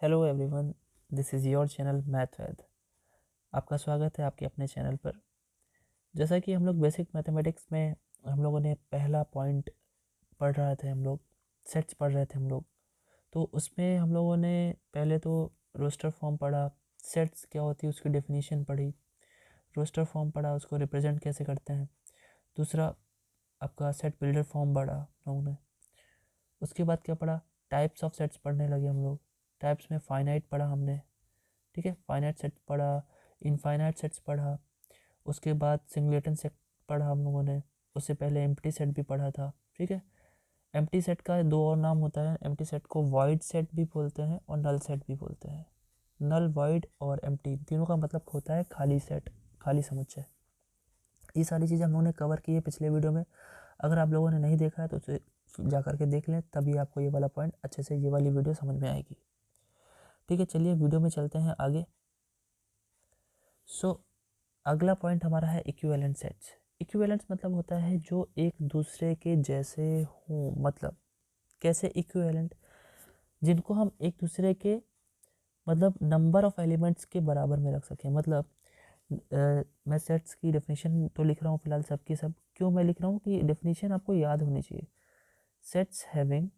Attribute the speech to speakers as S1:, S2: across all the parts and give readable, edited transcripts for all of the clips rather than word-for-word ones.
S1: Hello everyone, this is your channel math Vaid. आपका स्वागत है आपके अपने चैनल पर। जैसा कि हम लोग बेसिक मैथमेटिक्स में हम लोगों ने पहला पॉइंट पढ़ रहे थे, हम लोग सेट्स पढ़ रहे थे हम लोग। तो उसमें हम लोगों ने पहले तो रोस्टर फॉर्म पढ़ा, सेट्स क्या होती है उसकी डेफिनेशन पढ़ी, रोस्टर फॉर्म पढ़ा, उसको रिप्रेजेंट कैसे करते हैं। दूसरा आपका सेट बिल्डर फॉर्म पढ़ा हम लोगों ने। उसके बाद क्या पढ़ा, टाइप्स ऑफ सेट्स पढ़ने लगे हम लोग। टाइप्स में फाइनाइट पढ़ा हमने, ठीक है, फाइनाइट सेट पढ़ा, इनफाइनाइट सेट्स पढ़ा। उसके बाद सिंगलेटन सेट पढ़ा हम लोगों ने। उससे पहले एम्प्टी सेट भी पढ़ा था, ठीक है। एम्प्टी सेट का दो और नाम होता है, एम्प्टी सेट को वॉइड सेट भी बोलते हैं और नल सेट भी बोलते हैं। नल, वॉइड और एम्प्टी तीनों का मतलब होता है खाली सेट, खाली समुच्चय। ये सारी चीज़ें हम लोगों ने कवर की है पिछले वीडियो में। अगर आप लोगों ने नहीं देखा है तो उसे जा करके देख लें, तभी आपको ये वाला पॉइंट अच्छे से, ये वाली वीडियो समझ में आएगी। ठीक है, चलिए वीडियो में चलते हैं आगे। अगला पॉइंट हमारा है इक्विवेलेंट सेट्स। इक्विवेलेंट्स मतलब होता है जो एक दूसरे के जैसे हों। मतलब कैसे इक्विवेलेंट, जिनको हम एक दूसरे के मतलब नंबर ऑफ एलिमेंट्स के बराबर में रख सकें। मतलब मैं सेट्स की डेफिनेशन तो लिख रहा हूँ फिलहाल सब की सब। क्यों मैं लिख रहा हूँ कि डेफिनेशन आपको याद होनी चाहिए। Sets having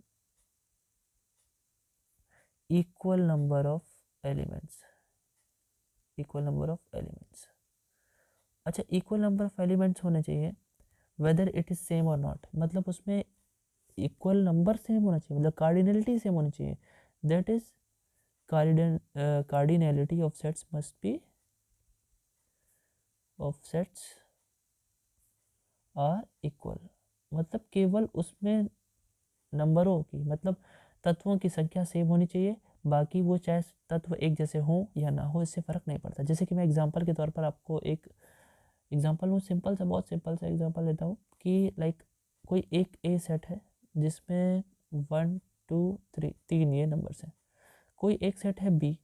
S1: equal number of elements, equal number of elements. अच्छा, इक्वल नंबर ऑफ एलिमेंट्स होने चाहिए, वेदर इट इज़ सेम और नॉट। मतलब उसमें इक्वल नंबर सेम होना चाहिए, मतलब कार्डिनलिटी सेम होनी चाहिए। That is cardinality of sets must be, of sets are equal. मतलब केवल उसमें नंबरों की, मतलब तत्वों की संख्या सेम होनी चाहिए। बाकी वो चाहे तत्व एक जैसे हों या ना हो, इससे फ़र्क नहीं पड़ता। जैसे कि मैं एग्जांपल के तौर पर आपको एक एग्जांपल में सिंपल सा, बहुत सिंपल सा एग्जांपल देता हूँ कि लाइक कोई एक ए सेट है जिसमें 1 2 3 तीन ये नंबर्स हैं। कोई एक सेट है बी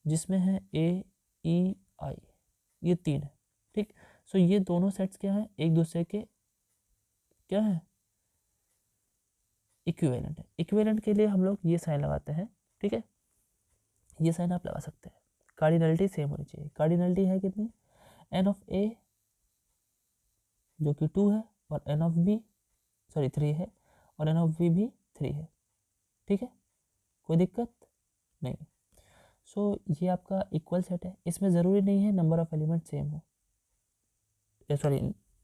S1: जिसमें है ए ई आई, ये तीन है, ठीक। सो ये दोनों सेट्स क्या हैं, एक दूसरे के क्या है, इक्विवेलेंट है। इक्विवेलेंट के लिए हम लोग ये साइन लगाते हैं, ठीक है। ये साइन आप लगा सकते हैं। कार्डिनलिटी सेम होनी चाहिए। कार्डिनलिटी है कितनी, एन ऑफ ए जो कि 2 है, और एन ऑफ बी सॉरी 3 है, और एन ऑफ बी भी 3 है, ठीक है। कोई दिक्कत नहीं। ये आपका इक्वल सेट है। इसमें ज़रूरी नहीं है नंबर ऑफ एलिमेंट सेम हो, सॉरी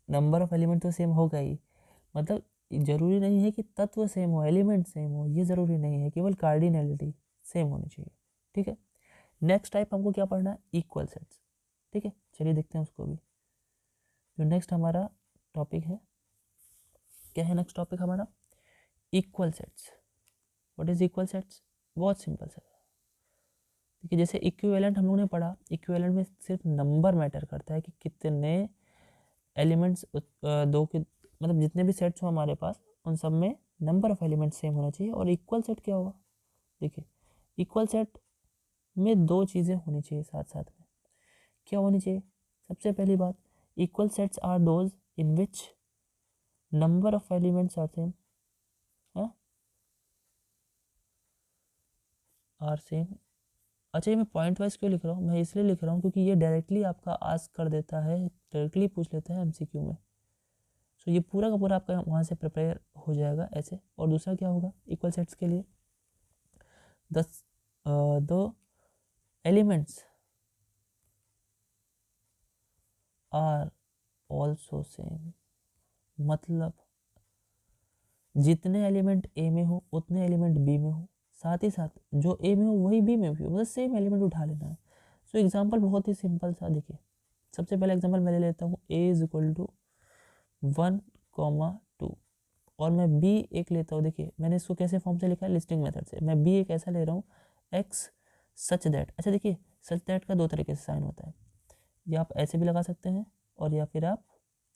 S1: नंबर ऑफ एलिमेंट तो सेम होगा ही, मतलब ज़रूरी नहीं है कि तत्व सेम हो, एलिमेंट सेम हो, ये ज़रूरी नहीं है, केवल कार्डिनलिटी सेम होनी चाहिए, ठीक है। नेक्स्ट टाइप हमको क्या पढ़ना है, इक्वल सेट्स, ठीक है। चलिए देखते हैं उसको भी। जो नेक्स्ट हमारा टॉपिक है, क्या है नेक्स्ट टॉपिक हमारा, equal sets. What is equal sets, बहुत सिंपल सा। देखिए जैसे इक्विवेलेंट हम लोगों ने पढ़ा, इक्विवेलेंट में सिर्फ नंबर मैटर करता है कि कितने एलिमेंट्स, दो के मतलब जितने भी सेट्स हो हमारे पास उन सब में नंबर ऑफ एलिमेंट्स सेम होना चाहिए। और इक्वल सेट क्या होगा, देखिए इक्वल सेट में दो चीज़ें होनी चाहिए साथ साथ में। क्या होनी चाहिए, सबसे पहली बात, equal sets are those in which number of elements are same, are same. अच्छा, ये मैं पॉइंट वाइज क्यों लिख रहा हूँ, मैं इसलिए लिख रहा हूँ क्योंकि ये डायरेक्टली आपका आस्क कर देता है, डायरेक्टली पूछ लेता है एमसीक्यू में। ये पूरा का पूरा आपका वहाँ से प्रिपेयर हो जाएगा ऐसे। और दूसरा क्या होगा इक्वल सेट्स के लिए, दो एलिमेंट्स आर ऑल्सो सेम। मतलब जितने एलिमेंट ए में हो उतने एलिमेंट बी में हो, साथ ही साथ जो ए में हो वही बी में भी हो, मतलब सेम एलिमेंट उठा लेना है। एग्जांपल बहुत ही सिंपल सा, देखिए सबसे पहले एग्जांपल मैं ले लेता हूँ, ए इज इक्वल टू 1,2 और मैं बी एक लेता हूँ। देखिए मैंने इसको कैसे फॉर्म से लिखा है, लिस्टिंग मेथड से। मैं बी एक ऐसा ले रहा हूँ, एक्स सच दैट। अच्छा देखिए, सच दैट का दो तरीके से साइन होता है, या आप ऐसे भी लगा सकते हैं और या फिर आप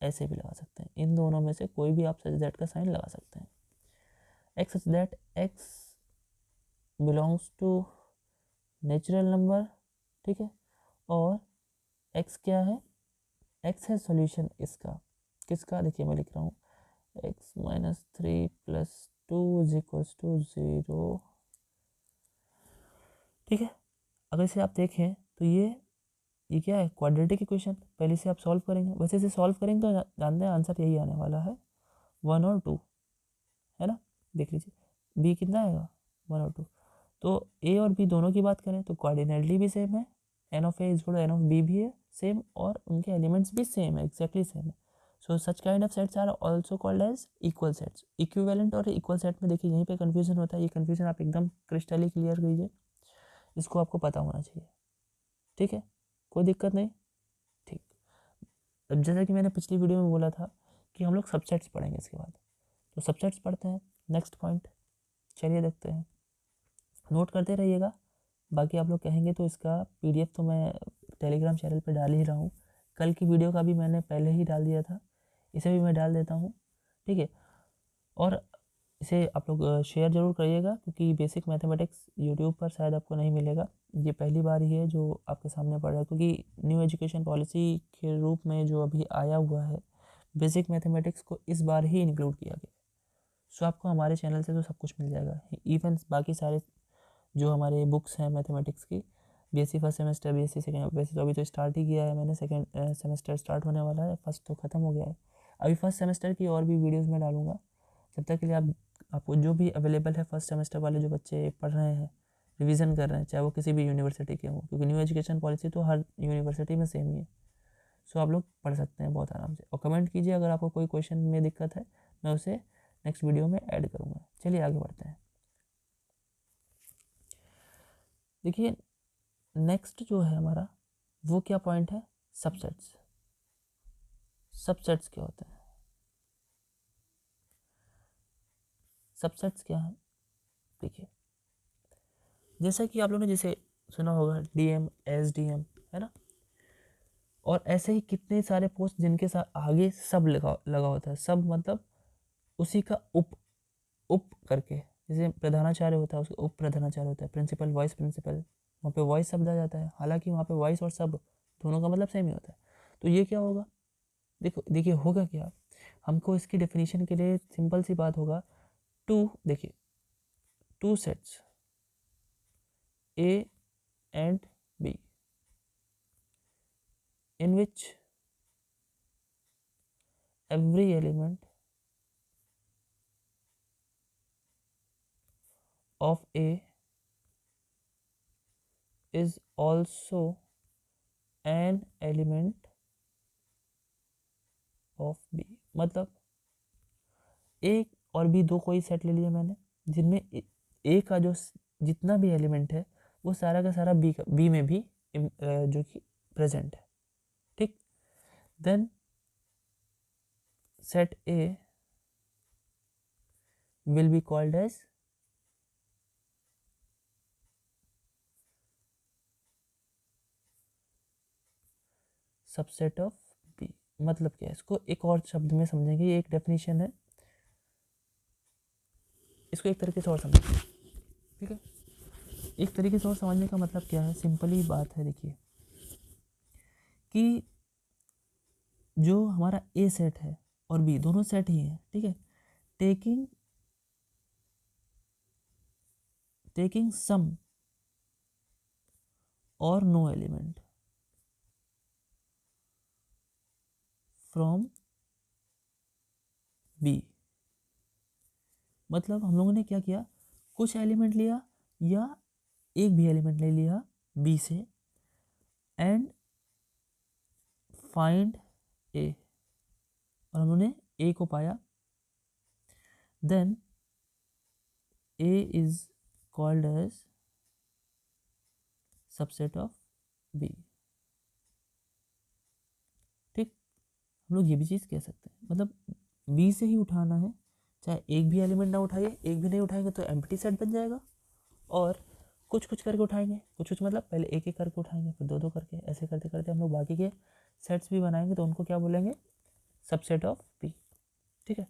S1: ऐसे भी लगा सकते हैं। इन दोनों में से कोई भी आप सच दैट का साइन लगा सकते हैं। X such that x belongs to natural number, ठीक है। और एक्स क्या है, एक्स है सॉल्यूशन इसका, किसका, देखिए मैं लिख रहा हूँ x minus 3 plus 2 is equals to 0, ठीक है। अगर इसे आप देखें तो ये क्या है, क्वाड्रेटिक इक्वेशन। पहले से आप सॉल्व करेंगे, वैसे इसे सॉल्व करेंगे तो जानते हैं आंसर यही आने वाला है 1 और 2, है ना। देख लीजिए बी कितना आएगा 1 और 2। तो ए और बी दोनों की बात करें तो कार्डिनलिटी भी सेम है, n of A is equal to n of B भी है सेम, और उनके एलिमेंट्स भी सेम है, एक्जैक्टली सेम है। So such kind of sets are also called as equal sets. Equivalent और इक्वल सेट में देखिए यहीं पे कंफ्यूजन होता है, ये कंफ्यूजन आप एकदम क्रिस्टली क्लियर कीजिए, इसको आपको पता होना चाहिए, ठीक है, कोई दिक्कत नहीं। ठीक, अब जैसा कि मैंने पिछली वीडियो में बोला था कि हम लोग सबसेट्स पढ़ेंगे इसके बाद, तो सबसेट्स पढ़ते हैं। नेक्स्ट पॉइंट, चलिए देखते हैं, नोट करते रहिएगा। बाकी आप लोग कहेंगे तो इसका पीडीएफ तो मैं टेलीग्राम चैनल पर डाल ही रहा हूँ, कल की वीडियो का भी मैंने पहले ही डाल दिया था, इसे भी मैं डाल देता हूँ, ठीक है। और इसे आप लोग शेयर ज़रूर करिएगा, क्योंकि बेसिक मैथमेटिक्स यूट्यूब पर शायद आपको नहीं मिलेगा, ये पहली बार ही है जो आपके सामने पड़ रहा है, क्योंकि न्यू एजुकेशन पॉलिसी के रूप में जो अभी आया हुआ है बेसिक मैथमेटिक्स को इस बार ही इंक्लूड किया गया। सो आपको हमारे चैनल से तो सब कुछ मिल जाएगा, इवन बाकी सारे जो हमारे बुक्स हैं मैथमेटिक्स की, BSc first semester, BSc second, वैसे तो अभी तो स्टार्ट ही किया है मैंने, सेकेंड सेमेस्टर स्टार्ट होने वाला है, फर्स्ट तो ख़त्म हो गया है। अभी फर्स्ट सेमेस्टर की और भी वीडियोज़ में डालूंगा, जब तक के लिए आपको जो भी अवेलेबल है फर्स्ट सेमेस्टर वाले जो बच्चे पढ़ रहे हैं, रिवीजन कर रहे हैं, चाहे वो किसी भी यूनिवर्सिटी के हों, क्योंकि न्यू एजुकेशन पॉलिसी तो हर यूनिवर्सिटी में सेम ही है। सो आप लोग पढ़ सकते हैं बहुत आराम से, और कमेंट कीजिए अगर आपको कोई क्वेश्चन में दिक्कत है, मैं उसे नेक्स्ट वीडियो में ऐड करूँगा। चलिए आगे बढ़ते हैं। देखिए नेक्स्ट जो है हमारा वो क्या पॉइंट है, सबसेट्स। सबसेट्स क्या होते हैं, सबसेट्स क्या है, देखिए जैसा कि आप लोगों ने जैसे सुना होगा डीएम, एसडीएम, है ना, और ऐसे ही कितने सारे पोस्ट जिनके साथ आगे सब लगा होता है। सब मतलब उसी का उप करके, जैसे प्रधानाचार्य होता है उसका उप प्रधानाचार्य होता है, प्रिंसिपल, वाइस प्रिंसिपल, वहाँ पे वाइस शब्द आ जाता है, हालांकि वहाँ पे वाइस और सब दोनों का मतलब सेम ही होता है। तो ये क्या होगा, देखो देखिए होगा क्या, हमको इसकी डेफिनेशन के लिए सिंपल सी बात होगा, टू, देखिए two sets A and B in which every element of A is also an element of B। मतलब ए और बी दो कोई सेट ले लिया मैंने, जिनमें ए का जो जितना भी एलिमेंट है वो सारा का सारा बी में भी जो कि प्रेजेंट है, ठीक। Then set A will be called as subset of B. मतलब क्या है, इसको एक और शब्द में समझेंगे, ये एक डेफिनेशन है, इसको एक तरीके से और समझेंगे, ठीक है। एक तरीके से और समझने का मतलब क्या है, सिंपली बात है, देखिए कि जो हमारा ए सेट है और बी दोनों सेट ही है, ठीक है, टेकिंग सम और नो एलिमेंट फ्रॉम बी। मतलब हम लोगों ने क्या किया, कुछ एलिमेंट लिया या एक भी एलिमेंट ले लिया बी से, एंड फाइंड ए, और हम लोगों ने ए को पाया, then A is called as subset of B, ठीक। हम लोग ये भी चीज़ कह सकते हैं, मतलब बी से ही उठाना है, चाहे एक भी एलिमेंट ना उठाइए, एक भी नहीं उठाएंगे तो एम्प्टी सेट बन जाएगा, और कुछ कुछ करके उठाएंगे, कुछ कुछ मतलब पहले एक एक करके उठाएंगे, फिर दो दो करके, ऐसे करते करते हम लोग बाकी के सेट्स भी बनाएंगे, तो उनको क्या बोलेंगे, सबसेट ऑफ बी, ठीक है।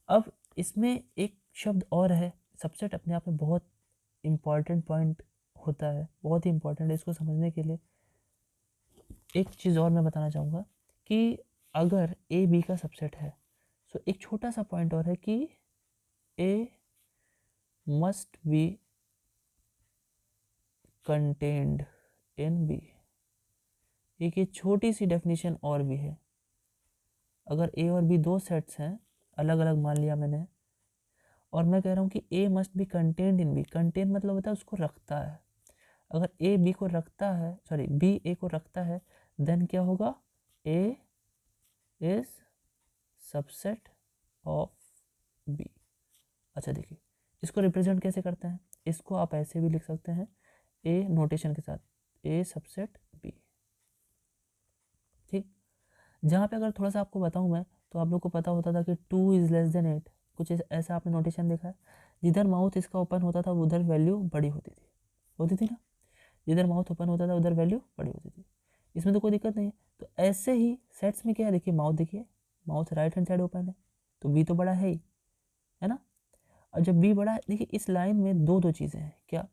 S1: अब इसमें एक शब्द और है, सबसेट अपने आप में बहुत इम्पॉर्टेंट पॉइंट होता है, बहुत ही इम्पॉर्टेंट है, इसको समझने के लिए एक चीज़ और मैं बताना चाहूँगा कि अगर ए बी का सबसेट है, तो एक छोटा सा पॉइंट और है कि A must be contained in B. एक ये छोटी सी डेफिनेशन और भी है, अगर ए और बी दो सेट्स हैं अलग अलग मान लिया मैंने, और मैं कह रहा हूँ कि A must be contained in B. Contain मतलब होता है उसको रखता है। अगर ए बी को रखता है, सॉरी बी ए को रखता है, देन क्या होगा, ए इज सबसेट ऑफ बी। अच्छा देखिए, इसको रिप्रेजेंट कैसे करते हैं, इसको आप ऐसे भी लिख सकते हैं ए नोटेशन के साथ, ए सबसेट बी। ठीक, जहाँ पे अगर थोड़ा सा आपको बताऊँ मैं, तो आप लोग को पता होता था कि 2 इज लेस देन 8, कुछ ऐसा आपने नोटेशन देखा है। जिधर माउथ इसका ओपन होता था उधर वैल्यू बड़ी होती थी ना, जिधर माउथ ओपन होता था उधर वैल्यू बड़ी होती थी। इसमें तो कोई दिक्कत नहीं है। तो ऐसे ही सेट्स में क्या है, देखिए माउथ, देखिए mouth right hand side open है, तो बी तो बड़ा है ही, है ना। और जब बी बड़ा है, देखिए इस लाइन में दो चीज़ें हैं, क्या,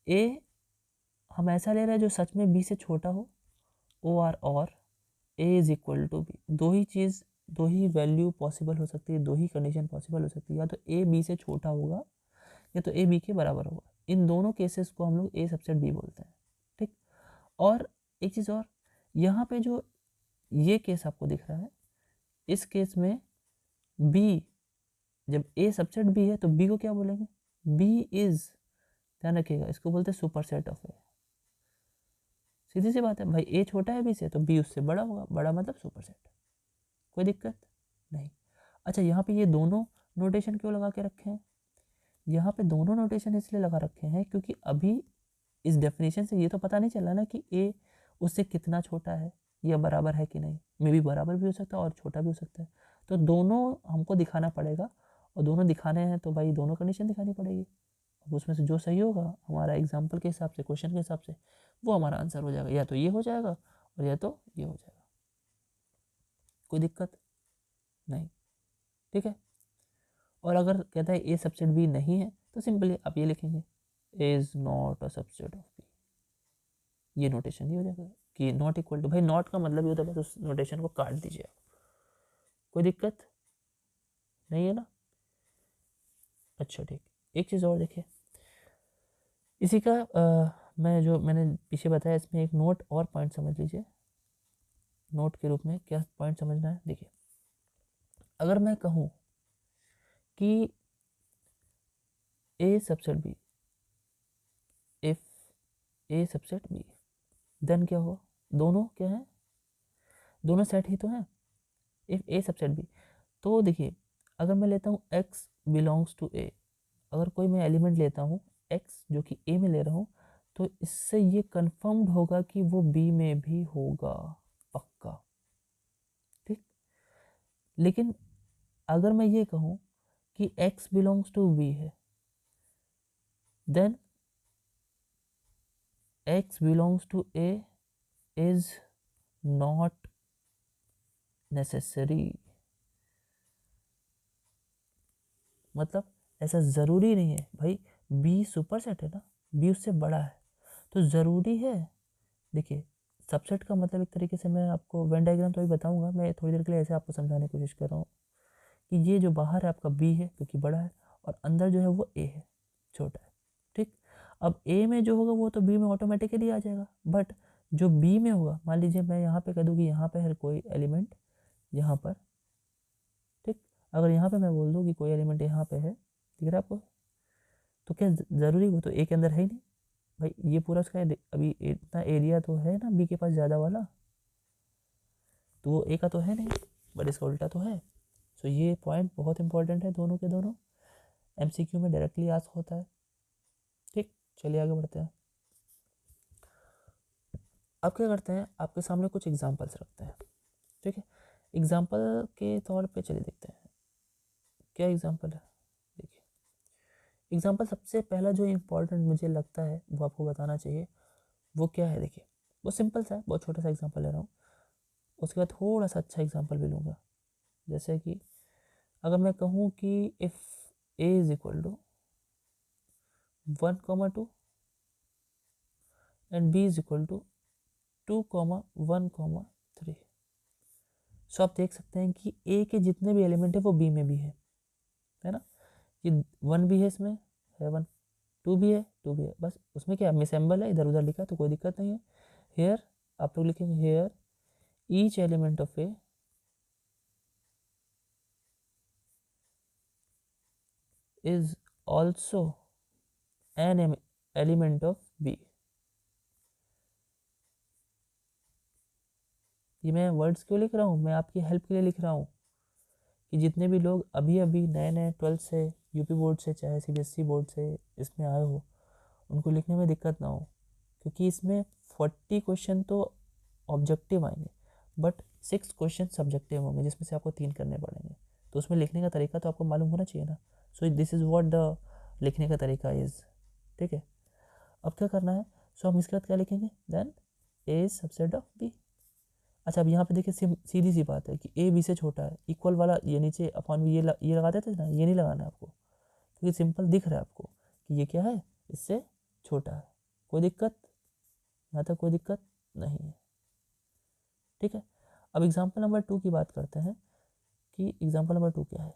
S1: ए हम ऐसा ले रहे हैं जो सच में बी से छोटा हो, ओ आर, और ए इज इक्वल टू बी। दो ही वैल्यू पॉसिबल हो सकती है, दो ही कंडीशन पॉसिबल हो सकती है, या तो ए बी से छोटा होगा या तो ए बी के बराबर होगा। इन दोनों केसेस को हम लोग ए सबसेट बी बोलते हैं। ठीक, और एक चीज़ और, यहाँ पे जो ये केस आपको दिख रहा है, इस केस में बी, जब ए सबसेट बी है तो बी को क्या बोलेंगे, बी इज, ध्यान रखिएगा, इसको बोलते हैं सुपर सेट ऑफ ए। सीधी सी बात है भाई, ए छोटा है बी से तो बी उससे बड़ा होगा, बड़ा मतलब सुपर सेट, कोई दिक्कत नहीं। अच्छा, यहाँ पे ये दोनों नोटेशन क्यों लगा के रखे हैं, यहाँ पे दोनों नोटेशन इसलिए लगा रखे हैं क्योंकि अभी इस डेफिनेशन से ये तो पता नहीं चला ना कि ए उससे कितना छोटा है या बराबर है कि नहीं, मे भी बराबर भी हो सकता है और छोटा भी हो सकता है। तो दोनों हमको दिखाना पड़ेगा, और दोनों दिखाने हैं तो भाई दोनों कंडीशन दिखानी पड़ेगी। अब उसमें से जो सही होगा हमारा एग्जाम्पल के हिसाब से, क्वेश्चन के हिसाब से, वो हमारा आंसर हो जाएगा, या तो ये हो जाएगा और या तो ये हो जाएगा, कोई दिक्कत नहीं। ठीक है, और अगर कहता है ए सबसेट बी नहीं है तो सिंपली आप ये लिखेंगे, A is not a subset of B. ये नोटेशन ये हो जाएगा कि नॉट इक्वल टू, भाई नॉट का मतलब ये होता है बस उस नोटेशन को काट दीजिए आप, कोई दिक्कत नहीं है ना। अच्छा ठीक, एक चीज़ और देखिए, इसी का मैंने पीछे बताया, इसमें एक नोट और पॉइंट समझ लीजिए। नोट के रूप में क्या पॉइंट समझना है, देखिए अगर मैं कहूँ कि A subset B, if A subset B, then क्या हुआ, दोनों क्या है, दोनों सेट ही तो हैं, इफ ए सबसेट बी। तो देखिए अगर मैं लेता हूँ x बिलोंग्स टू ए, अगर कोई मैं एलिमेंट लेता हूँ x जो कि a में ले रहा हूँ, तो इससे ये कन्फर्म्ड होगा कि वो b में भी होगा, पक्का। ठीक, लेकिन अगर मैं ये कहूँ कि x बिलोंग्स टू b है, then x belongs to a is not necessary. मतलब ऐसा ज़रूरी नहीं है भाई, बी सुपर सेट है ना, बी उससे बड़ा है, तो ज़रूरी है। देखिए सबसेट का मतलब एक तरीके से, मैं आपको वेन डायग्राम तो अभी बताऊंगा, मैं थोड़ी देर के लिए ऐसे आपको समझाने की कोशिश कर रहा हूँ कि ये जो बाहर है आपका बी है क्योंकि बड़ा है, और अंदर जो है वो ए है, छोटा है। ठीक, अब ए में जो होगा वो तो बी में ऑटोमेटिकली आ जाएगा, बट जो बी में होगा, मान लीजिए मैं यहाँ पे कह दूँ कि यहाँ पे है कोई एलिमेंट यहाँ पर, ठीक, अगर यहाँ पे मैं बोल दूँ कि कोई एलिमेंट यहाँ पे है, दिख रहा है आपको, तो क्या ज़रूरी, वो तो ए के अंदर है ही नहीं भाई, ये पूरा उसका अभी इतना एरिया तो है ना बी के पास ज़्यादा वाला, तो वो ए का तो है नहीं, बट इसका उल्टा तो है। सो ये पॉइंट बहुत इंपॉर्टेंट है, दोनों के दोनों एमसीक्यू में डायरेक्टली आस्क होता है। ठीक, चलिए आगे बढ़ते हैं। अब क्या करते हैं, आपके सामने कुछ एग्जांपल्स रखते हैं। ठीक है, एग्जांपल के तौर पे चलिए देखते हैं क्या एग्जांपल है। देखिए एग्जांपल सबसे पहला जो इम्पोर्टेंट मुझे लगता है वो आपको बताना चाहिए, वो क्या है, देखिए वो सिंपल सा है, बहुत छोटा सा एग्जांपल ले रहा हूँ, उसके बाद थोड़ा सा अच्छा एग्जांपल भी लूँगा। जैसे कि अगर मैं कहूँ कि if A is equal to 1,2 and B is equal to 2,1,3, so आप देख सकते हैं कि ए के जितने भी एलिमेंट है वो बी में भी है ना, ये 1 भी है, इसमें है 1, टू भी है, टू भी है, बस उसमें क्या मिस एम्बल है, इधर उधर लिखा तो कोई दिक्कत नहीं है। हेयर आप लोग लिखेंगे here each element of A is also an element of B. ये मैं वर्ड्स क्यों लिख रहा हूँ, मैं आपकी हेल्प के लिए लिख रहा हूँ कि जितने भी लोग अभी अभी नए नए 12th से यूपी बोर्ड से चाहे सीबीएसई बोर्ड से इसमें आए हो, उनको लिखने में दिक्कत ना हो, क्योंकि इसमें 40 क्वेश्चन तो ऑब्जेक्टिव आएंगे बट 6 क्वेश्चन सब्जेक्टिव होंगे, जिसमें से आपको 3 करने पड़ेंगे। तो उसमें लिखने का तरीका तो आपको मालूम होना चाहिए ना। So this is what the लिखने का तरीका इज़। ठीक है, अब क्या करना है, सो हम इसके बाद क्या लिखेंगे, then A is subset of B. अच्छा अब यहाँ पे देखिए सीधी सी बात है कि ए बी से छोटा है, इक्वल वाला ये नीचे अपॉन ये लगा देते थे ना, ये नहीं लगाना है आपको, क्योंकि सिंपल दिख रहा है आपको कि ये क्या है, इससे छोटा है। कोई दिक्कत, यहाँ तक कोई दिक्कत नहीं है। ठीक है, अब एग्जाम्पल नंबर 2 की बात करते हैं कि एग्जाम्पल नंबर 2 क्या है,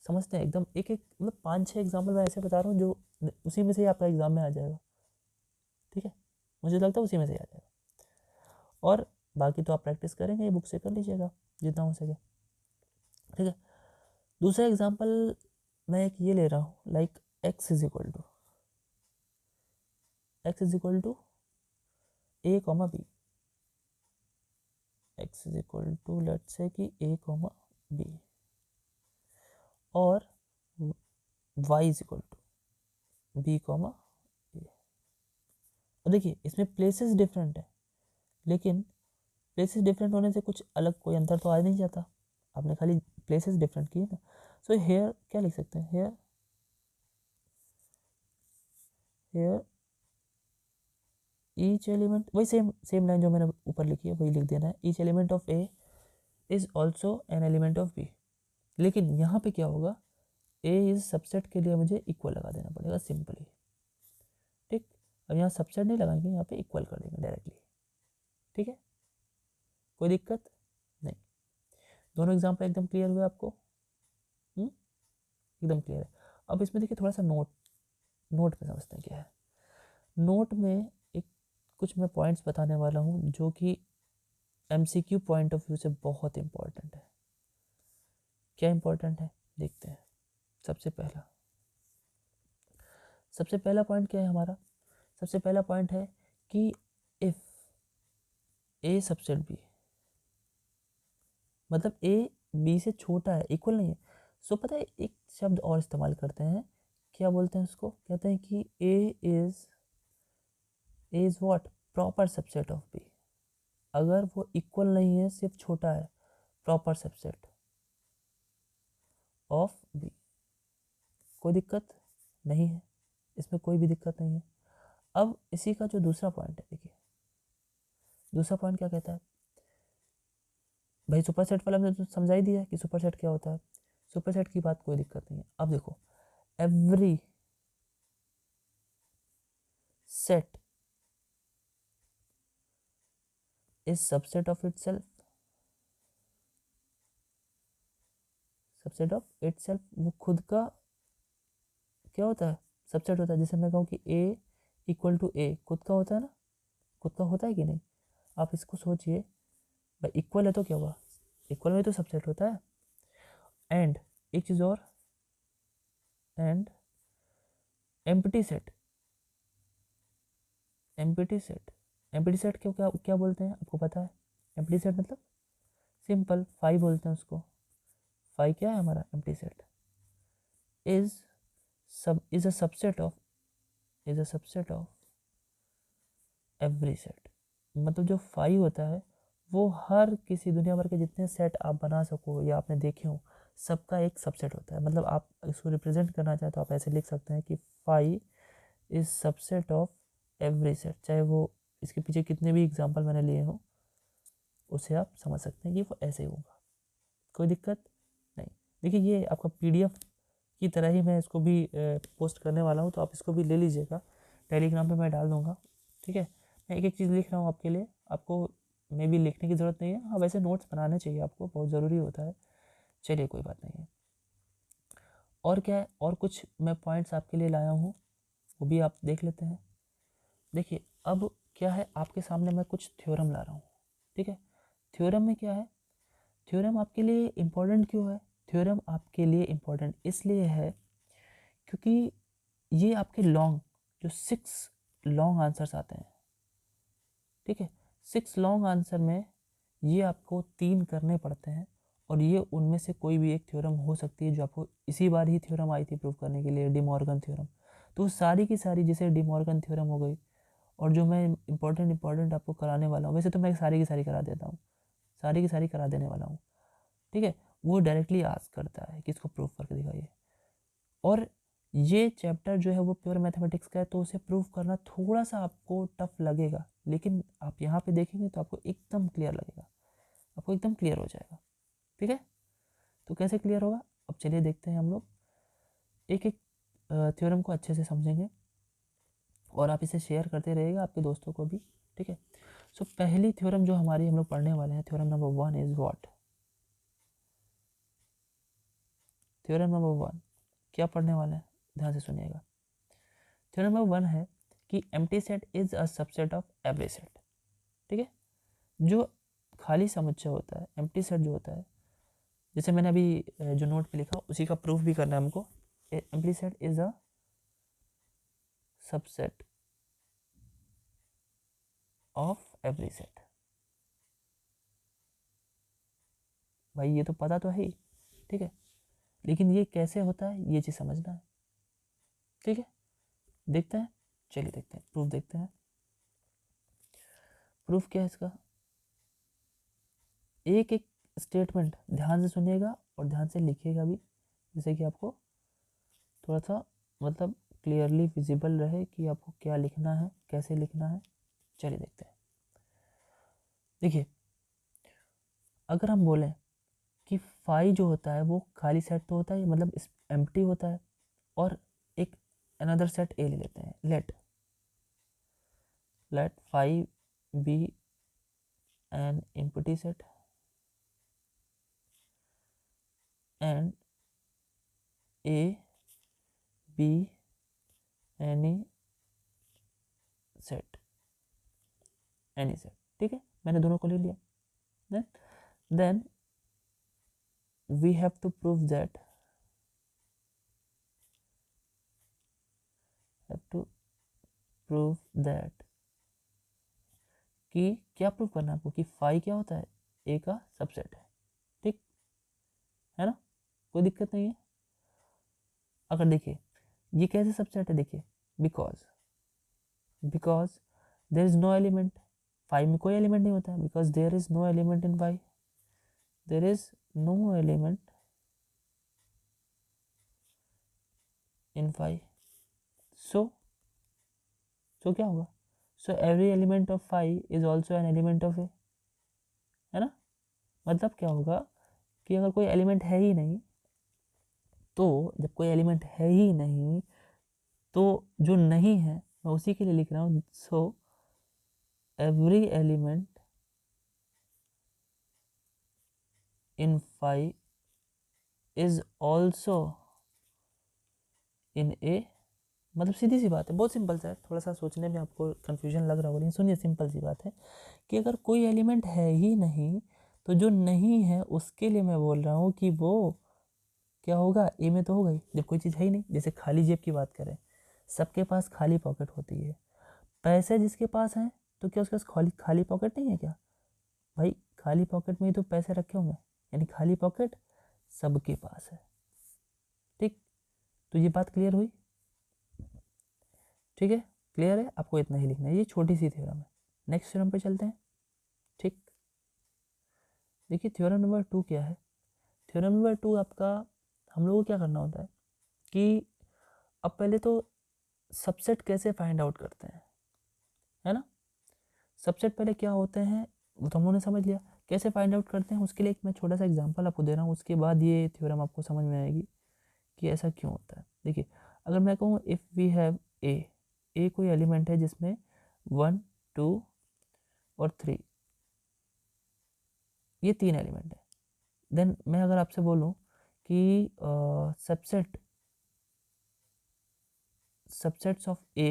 S1: समझते हैं एकदम एक एक, मतलब 5-6 एग्जाम्पल मैं ऐसे बता रहा हूँ जो उसी में से ही आपका एग्जाम में आ जाएगा। ठीक है, मुझे लगता है उसी में से ही आ जाएगा, और बाकी तो आप प्रैक्टिस करेंगे, ये बुक से कर लीजिएगा जितना हो सके। ठीक है, दूसरा एग्जाम्पल मैं एक ये ले रहा हूँ, like X is equal to A comma B, X is equal to let's say A comma B, और Y is equal to B comma A. और देखिए इसमें प्लेसेस डिफरेंट है, लेकिन प्लेसेस डिफरेंट होने से कुछ अलग कोई अंतर तो आ नहीं जाता, आपने खाली प्लेसेस डिफरेंट किए ना। सो हेयर क्या लिख सकते हैं, हेयर ईच एलिमेंट, वही सेम सेम लाइन जो मैंने ऊपर लिखी है वही लिख देना है, each element of A is also an element of B. लेकिन यहाँ पे क्या होगा, ए इज सबसेट के लिए मुझे इक्वल लगा देना पड़ेगा सिंपली। ठीक, अब यहाँ सबसेट नहीं लगाएंगे, यहाँ पे इक्वल कर देंगे डायरेक्टली। ठीक है, कोई दिक्कत नहीं। दोनों एग्जाम्पल एकदम क्लियर हुए आपको, एकदम क्लियर है। अब इसमें देखिए थोड़ा सा नोट पे समझते हैं क्या है। नोट में एक कुछ मैं पॉइंट्स बताने वाला हूँ जो कि एमसीक्यू पॉइंट ऑफ व्यू से बहुत इंपॉर्टेंट है। क्या इंपॉर्टेंट है देखते हैं। सबसे पहला पॉइंट क्या है हमारा, सबसे पहला पॉइंट है कि इफ ए सबसेट बी, मतलब ए बी से छोटा है, इक्वल नहीं है। सो पता है एक शब्द और इस्तेमाल करते हैं, क्या बोलते हैं उसको, कहते हैं कि A is what, proper subset of B. अगर वो इक्वल नहीं है, सिर्फ छोटा है, प्रॉपर सबसेट ऑफ बी। कोई दिक्कत नहीं है, इसमें कोई भी दिक्कत नहीं है। अब इसी का जो दूसरा पॉइंट है, देखिए दूसरा पॉइंट क्या कहता है, भाई सुपर सेट वाला हमने तो समझा ही दिया कि सुपर सेट क्या होता है, सुपर सेट की बात कोई दिक्कत नहीं है। अब देखो every set is subset of itself, subset of itself, वो खुद का क्या होता है, सबसेट होता है। जैसे मैं कहूँ कि ए इक्वल टू ए, खुद का होता है ना, खुद का होता है कि नहीं, आप इसको सोचिए। भाई इक्वल है तो क्या हुआ, इक्वल में तो सबसेट होता है। एंड एक चीज़ और, and empty set, empty set क्यों, क्या क्या बोलते हैं आपको पता है, एम्प्टी सेट मतलब सिंपल फाइव बोलते हैं उसको। फाइव क्या है हमारा, empty set is a subset of every set. मतलब जो फाइव होता है वो हर किसी दुनिया भर के जितने सेट आप बना सको या आपने देखे हो, सबका एक सबसेट होता है। मतलब आप इसको रिप्रेजेंट करना चाहें तो आप ऐसे लिख सकते हैं कि five is subset of every set, चाहे वो इसके पीछे कितने भी एग्जाम्पल मैंने लिए हों, उसे आप समझ सकते हैं कि वो ऐसे ही होगा। कोई दिक्कत नहीं। देखिए ये आपका पीडीएफ की तरह ही मैं इसको भी पोस्ट करने वाला हूँ, तो आप इसको भी ले लीजिएगा, टेलीग्राम पे मैं डाल दूँगा। ठीक है, मैं एक एक चीज़ लिख रहा हूँ आपके लिए, आपको मे भी लिखने की ज़रूरत नहीं है, हाँ वैसे नोट्स बनाने चाहिए आपको, बहुत ज़रूरी होता है। चलिए कोई बात नहीं है। और क्या है, और कुछ मैं पॉइंट्स आपके लिए लाया हूँ, वो भी आप देख लेते हैं। देखिए अब क्या है, आपके सामने मैं कुछ थ्योरम ला रहा हूँ, ठीक है। थ्योरम में क्या है, थ्योरम आपके लिए इम्पोर्टेंट क्यों है? थ्योरम आपके लिए इम्पोर्टेंट इसलिए है क्योंकि ये आपके लॉन्ग जो 6 लॉन्ग आंसर्स आते हैं, ठीक है, 6 लॉन्ग आंसर में ये आपको 3 करने पड़ते हैं, और ये उनमें से कोई भी एक थ्योरम हो सकती है जो आपको इसी बार ही थ्योरम आई थी प्रूव करने के लिए, डी मॉर्गन थ्योरम। तो सारी की सारी जैसे डी मॉर्गन थ्योरम हो गई, और जो मैं इंपॉर्टेंट आपको कराने वाला हूँ, वैसे तो मैं सारी की सारी करा देता हूँ, सारी की सारी करा देने वाला हूँ, ठीक है। वो डायरेक्टली आस्क करता है कि इसको प्रूव करके दिखाइए, और ये चैप्टर जो है वो प्योर मैथमेटिक्स का है, तो उसे प्रूव करना थोड़ा सा आपको टफ लगेगा, लेकिन आप यहाँ पे देखेंगे तो आपको एकदम क्लियर लगेगा, आपको एकदम क्लियर हो जाएगा, ठीक है। तो कैसे क्लियर होगा, अब चलिए देखते हैं हम लोग एक एक थ्योरम को अच्छे से समझेंगे, और आप इसे शेयर करते रहिएगा आपके दोस्तों को भी, ठीक है। सो पहली थ्योरम जो हमारी हम लोग पढ़ने वाले हैं, theorem number 1 is what? Theorem number 1 क्या पढ़ने वाले हैं, ध्यान से सुनिएगा। थ्योरम नंबर 1 है कि empty set is a subset of every set, ठीक है। जो खाली समुच्चय होता है, एम्प्टी सेट जो होता है, जैसे मैंने अभी जो नोट पे लिखा उसी का प्रूफ भी करना है हमको। Empty set is a subset of every set. भाई ये तो पता तो है ही, ठीक है, लेकिन ये कैसे होता है ये चीज़ समझना है, ठीक है। देखते हैं, चलिए देखते हैं, प्रूफ देखते हैं। प्रूफ क्या है इसका, एक एक स्टेटमेंट ध्यान से सुनिएगा और ध्यान से लिखिएगा भी, जैसे कि आपको थोड़ा सा मतलब क्लियरली विजिबल रहे कि आपको क्या लिखना है, कैसे लिखना है। चलिए देखते हैं। देखिए अगर हम बोलें कि फाई जो होता है वो खाली सेट तो होता है, मतलब एम्प्टी होता है, और एक अनदर सेट ए ले लेते हैं, let phi be an empty set and A B any set, ठीक है, मैंने दोनों को ले लिया। then we have to prove that कि क्या प्रूव करना है आपको कि फाई क्या होता है, ए का सबसेट है, ठीक है ना, कोई दिक्कत नहीं है। अगर देखिए ये कैसे सबसेट है, देखिए because there is no element, phi में कोई एलिमेंट नहीं होता है, because there is no element in phi, there is no element in phi, so क्या होगा, so every element of phi is also an element of A, है ना। मतलब क्या होगा कि अगर कोई एलिमेंट है ही नहीं, तो जब कोई एलिमेंट है ही नहीं तो जो नहीं है मैं उसी के लिए लिख रहा हूँ, so every element in phi is also in A. मतलब सीधी सी बात है, बहुत सिंपल सा है, थोड़ा सा सोचने में आपको कन्फ्यूजन लग रहा होगा, लेकिन सुनिए सिंपल सी बात है कि अगर कोई एलिमेंट है ही नहीं तो जो नहीं है उसके लिए मैं बोल रहा हूँ कि वो क्या होगा, ए में तो होगा ही, जब कोई चीज़ है ही नहीं। जैसे खाली जेब की बात करें, सबके पास खाली पॉकेट होती है, पैसे जिसके पास हैं तो क्या उसके पास खाली खाली पॉकेट नहीं है क्या? भाई खाली पॉकेट में ही तो पैसे रखे होंगे, यानी खाली पॉकेट सबके पास है, ठीक। तो ये बात क्लियर हुई, ठीक है, क्लियर है, आपको इतना ही लिखना है, ये छोटी सी थ्योरम है। नेक्स्ट थ्योरम पे चलते हैं, ठीक। देखिए थ्योरम नंबर 2 क्या है, थ्योरम नंबर 2 आपका हम लोगों को क्या करना होता है कि अब पहले तो सबसेट कैसे फाइंड आउट करते हैं, है ना। सबसेट पहले क्या होते हैं वो तो हम लोगों ने समझ लिया, कैसे फाइंड आउट करते हैं उसके लिए एक मैं छोटा सा एग्जांपल आपको दे रहा हूँ, उसके बाद ये थ्योरम आपको समझ में आएगी कि ऐसा क्यों होता है। देखिए अगर मैं कहूँ इफ़ वी हैव ए कोई एलिमेंट है जिसमें 1 2 और 3, ये 3 एलिमेंट है, देन मैं अगर आपसे बोलूँ कि सबसेट सबसेट्स ऑफ ए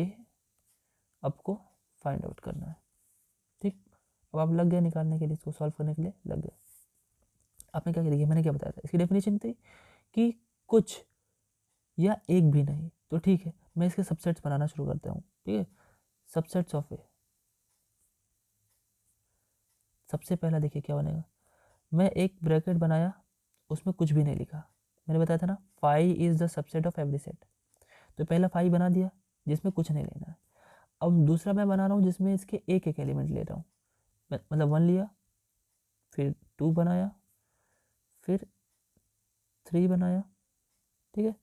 S1: आपको फाइंड आउट करना है। ठीक, अब आप लग गए निकालने के लिए, इसको सॉल्व करने के लिए लग गए। आपने क्या किया, देखिए मैंने क्या बताया था, इसकी डेफिनेशन थी कि कुछ या एक भी नहीं। तो ठीक है, मैं इसके सबसेट्स बनाना शुरू करता हूँ। ठीक है, सबसेट्स ऑफ ए, सबसे पहला देखिए क्या बनेगा, मैं एक ब्रैकेट बनाया, उसमें कुछ भी नहीं लिखा। मैंने बताया था ना, phi is the subset of every set. तो पहला फाई बना दिया जिसमें कुछ नहीं लेना है। अब दूसरा मैं बना रहा हूँ जिसमें इसके एक एक एलिमेंट ले रहा हूँ, मतलब 1 लिया, फिर 2 बनाया, फिर 3 बनाया। ठीक है,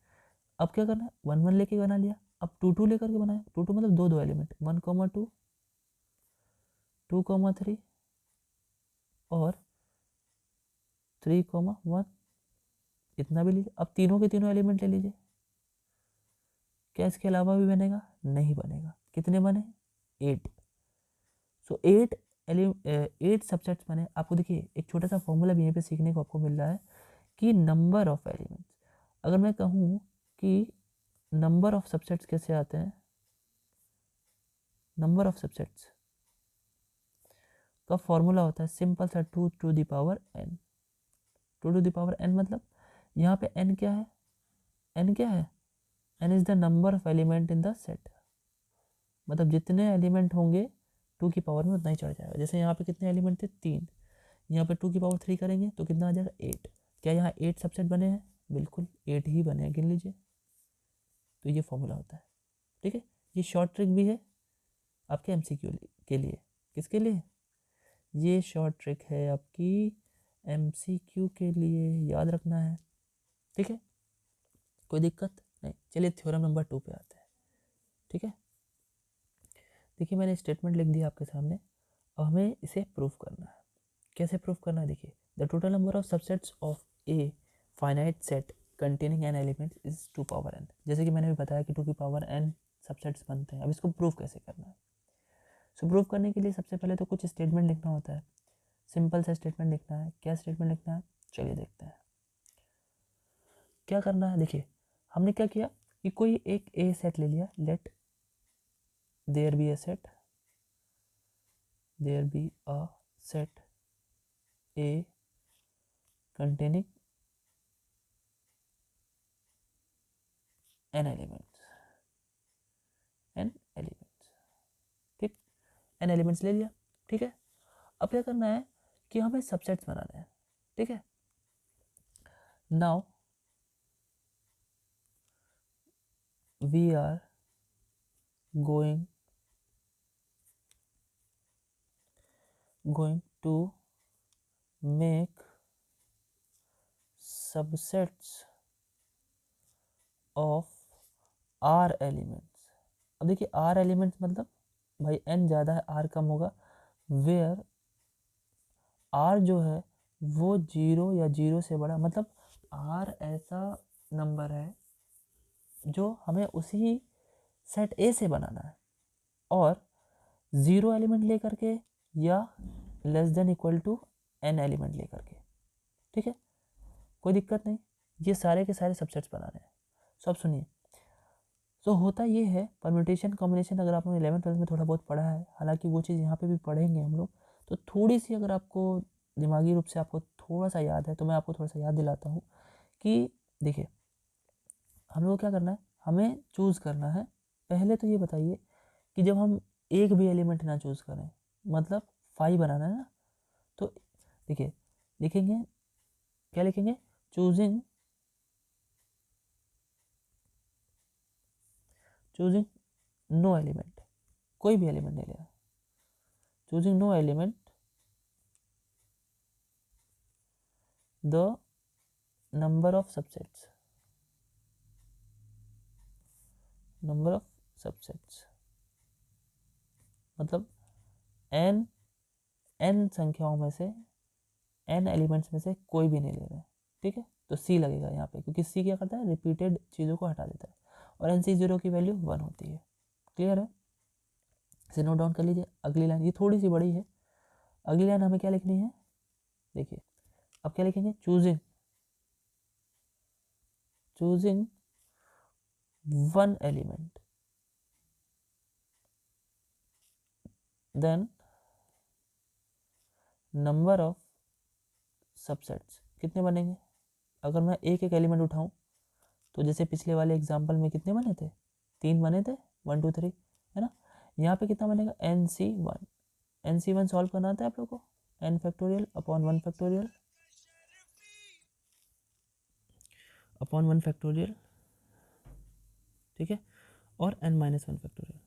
S1: अब क्या करना है, 1 1 लेके बना लिया, अब 2 2 लेकर के बनाया। 2 2 मतलब दो दो एलिमेंट, 1 2 2 3 और 3 1, इतना भी लीजिए। अब तीनों के तीनों एलिमेंट ले लीजिए। क्या इसके अलावा भी बनेगा? नहीं बनेगा। कितने बने? 8। सो 8 सबसेट्स बने। आपको देखिए एक छोटा सा फॉर्मूला भी यहीं पे सीखने को आपको मिल रहा है कि नंबर ऑफ एलिमेंट्स, अगर मैं कहूँ कि नंबर ऑफ सबसेट्स कैसे आते हैं, नंबर ऑफ सबसेट्स का फॉर्मूला होता है सिंपल सा 2 to the power n। 2 to the power n मतलब यहाँ पे n क्या है, n क्या है, n is the number of element in the set. मतलब जितने एलिमेंट होंगे 2 की पावर में उतना ही चढ़ जाएगा। जैसे यहाँ पे कितने एलिमेंट थे? 3। यहाँ पे 2 की पावर 3 करेंगे तो कितना आ जाएगा? 8। क्या यहाँ 8 सबसेट बने हैं? बिल्कुल 8 ही बने हैं, गिन लीजिए। तो ये फॉर्मूला होता है। ठीक है, ये शॉर्ट ट्रिक भी है आपके एमसीक्यू के लिए। किसके लिए? ये शॉर्ट ट्रिक है आपकी एमसीक्यू के लिए, याद रखना है। ठीक है, कोई दिक्कत नहीं। चलिए थ्योरम नंबर 2 पे आते हैं। ठीक है, देखिए मैंने स्टेटमेंट लिख दिया आपके सामने, अब हमें इसे प्रूफ करना है। कैसे प्रूफ करना है? देखिए, the total number of subsets of a finite set containing an element is 2 power n। जैसे कि मैंने भी बताया कि 2 की पावर n सबसेट्स बनते हैं। अब इसको प्रूफ कैसे करना है? सो प्रूफ करने के लिए सबसे पहले तो कुछ स्टेटमेंट लिखना होता है। सिंपल सा स्टेटमेंट लिखना है। क्या स्टेटमेंट लिखना है? चलिए देखते हैं क्या करना है। देखिए हमने क्या किया कि कोई एक ए सेट ले लिया, let there be a set, there be a set A containing n elements, n elements। ठीक, n elements ले लिया। ठीक है, अब क्या करना है कि हमें सबसेट्स बनाने हैं। ठीक है, now we are going to make subsets of r elements। अब देखिए r elements मतलब भाई n ज़्यादा है r कम होगा, वेयर r जो है वो 0 या 0 से बड़ा, मतलब r ऐसा नंबर है जो हमें उसी सेट ए से बनाना है, और 0 एलिमेंट लेकर के या less than equal to n element लेकर के। ठीक है, कोई दिक्कत नहीं, ये सारे के सारे सबसेट्स बनाने हैं। सब सुनिए, तो होता ये है परम्यूटेशन कॉम्बिनेशन, अगर आपने 11th 12th में थोड़ा बहुत पढ़ा है, हालांकि वो चीज़ यहाँ पे भी पढ़ेंगे हम लोग, तो थोड़ी सी अगर आपको दिमागी रूप से आपको थोड़ा सा याद है तो मैं आपको थोड़ा सा याद दिलाता हूँ कि देखिए हम लोग क्या करना है, हमें चूज़ करना है। पहले तो ये बताइए कि जब हम एक भी एलिमेंट ना चूज़ करें, मतलब 5 बनाना है ना, तो देखिए लिखेंगे, क्या लिखेंगे? चूजिंग नो एलिमेंट, कोई भी एलिमेंट नहीं लेना। Choosing no element the number of subsets, number of subsets मतलब n संख्याओं में से, n एलिमेंट्स में से कोई भी नहीं ले रहे। ठीक है, तो सी लगेगा यहाँ पे, क्योंकि सी क्या करता है? रिपीटेड चीज़ों को हटा देता है, और NC0 की वैल्यू 1 होती है। क्लियर है? इसे नोट डाउन कर लीजिए। अगली लाइन ये थोड़ी सी बड़ी है, अगली लाइन हमें क्या लिखनी है? देखिए अब क्या लिखेंगे? Choosing 1 element, then number of subsets कितने बनेंगे? अगर मैं एक एक एलिमेंट उठाऊं तो जैसे पिछले वाले एग्जाम्पल में कितने बने थे? 3 बने थे, 1 2 3, है ना। यहाँ पे कितना बनेगा? NC1। NC1 सॉल्व करना आता है आप लोग को? n factorial upon 1 factorial upon 1 factorial, ठीक है, और n माइनस 1 फैक्टोरियल।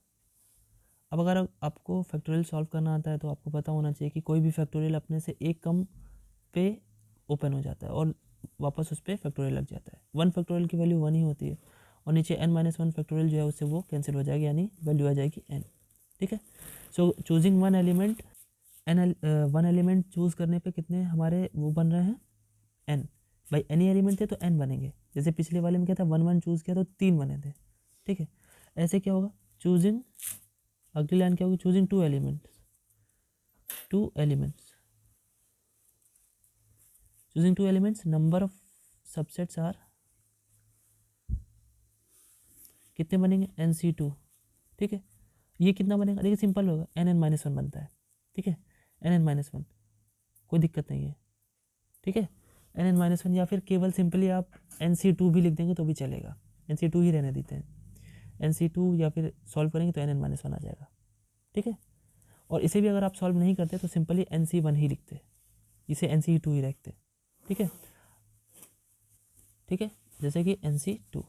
S1: अब अगर आपको फैक्टोरियल सॉल्व करना आता है तो आपको पता होना चाहिए कि कोई भी फैक्टोरियल अपने से एक कम पे ओपन हो जाता है और वापस उस पर फैक्टोरियल लग जाता है। 1 फैक्टोरियल की वैल्यू 1 ही होती है और नीचे n माइनस 1 फैक्टोरियल जो है उससे वो कैंसिल हो जाएगी, यानी वैल्यू आ जाएगी n, ठीक है। So choosing one element, one element choose करने पे कितने हमारे वो बन रहे हैं? n। भाई एनी एलिमेंट थे तो n बनेंगे। जैसे पिछले वाले में क्या था, 1 1 चूज़ किया तो 3 बने थे, ठीक है। ऐसे क्या होगा? चूजिंग, अगली लाइन क्या होगी? Choosing 2 elements, 2 elements, choosing 2 elements, number of subsets are कितने बनेंगे? NC2, ठीक है। ये कितना बनेगा? देखिए सिंपल होगा, NN माइनस 1 बनता है, ठीक है। NN माइनस 1, कोई दिक्कत नहीं है, ठीक है। NN माइनस 1 या फिर केवल सिंपली आप NC2 भी लिख देंगे तो भी चलेगा, NC2 ही रहने देते हैं। NC2 या फिर सॉल्व करेंगे तो NN माइनस 1 आ जाएगा, ठीक है। और इसे भी अगर आप सॉल्व नहीं करते तो सिंपली NC1 ही लिखते, इसे NC2 ही रखते, ठीक है, ठीक है। जैसे कि NC2,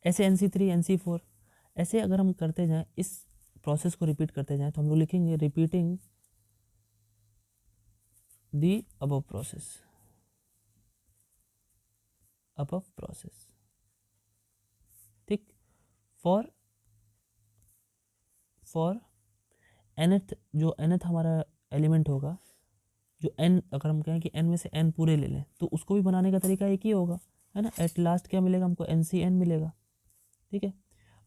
S1: ऐसे NC3 NC4, ऐसे अगर हम करते जाएं, इस प्रोसेस को रिपीट करते जाएं तो हम लोग लिखेंगे repeating the above process, above process, ठीक। फॉर nth, जो nth हमारा एलिमेंट होगा, जो n, अगर हम कहें कि n में से n पूरे ले लें तो उसको भी बनाने का तरीका एक ही होगा, है ना। एट लास्ट क्या मिलेगा हमको? NCn मिलेगा, ठीक है।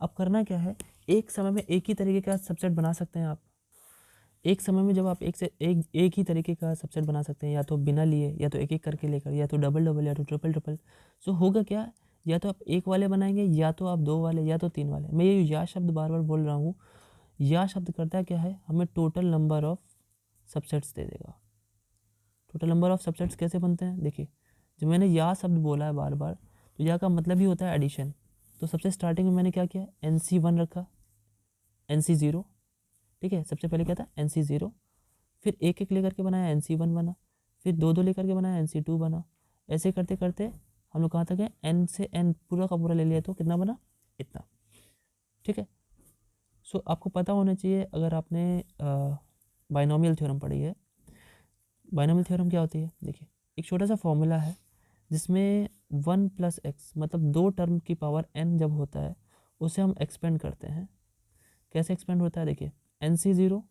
S1: अब करना क्या है, एक समय में एक ही तरीके का सबसेट बना सकते हैं आप। एक समय में जब आप एक ही तरीके का सबसेट बना सकते हैं, या तो बिना लिए, या तो एक एक करके लेकर, या तो डबल डबल, या तो ट्रिपल ट्रिपल। सो होगा क्या, या तो आप एक वाले बनाएंगे, या तो आप 2 वाले, या तो 3 वाले। मैं ये या शब्द बार बार बोल रहा हूँ, या शब्द करता क्या है, हमें टोटल नंबर ऑफ सबसेट्स दे देगा। टोटल नंबर ऑफ सबसेट्स कैसे बनते हैं? देखिए, जब मैंने या शब्द बोला है बार बार, तो या का मतलब ही होता है एडिशन। तो सबसे स्टार्टिंग में मैंने क्या किया? NC1 रखा, NC0, ठीक है। सबसे पहले क्या था? NC0, फिर एक एक लेकर के बनाया, NC1 बना, फिर 2 2 लेकर के बनाया, NC2 बना। ऐसे करते करते हम लोग कहाँ तक गए? n से n पूरा का पूरा ले लिया तो कितना बना? इतना, ठीक है। सो आपको पता होना चाहिए, अगर आपने बाइनोमियल थ्योरम पढ़ी है, बाइनोमियल थ्योरम क्या होती है? देखिए, एक छोटा सा फॉर्मूला है जिसमें 1 प्लस एक्स, मतलब 2 टर्म की पावर n जब होता है उसे हम एक्सपेंड करते हैं। कैसे एक्सपेंड होता है? देखिए, NC0,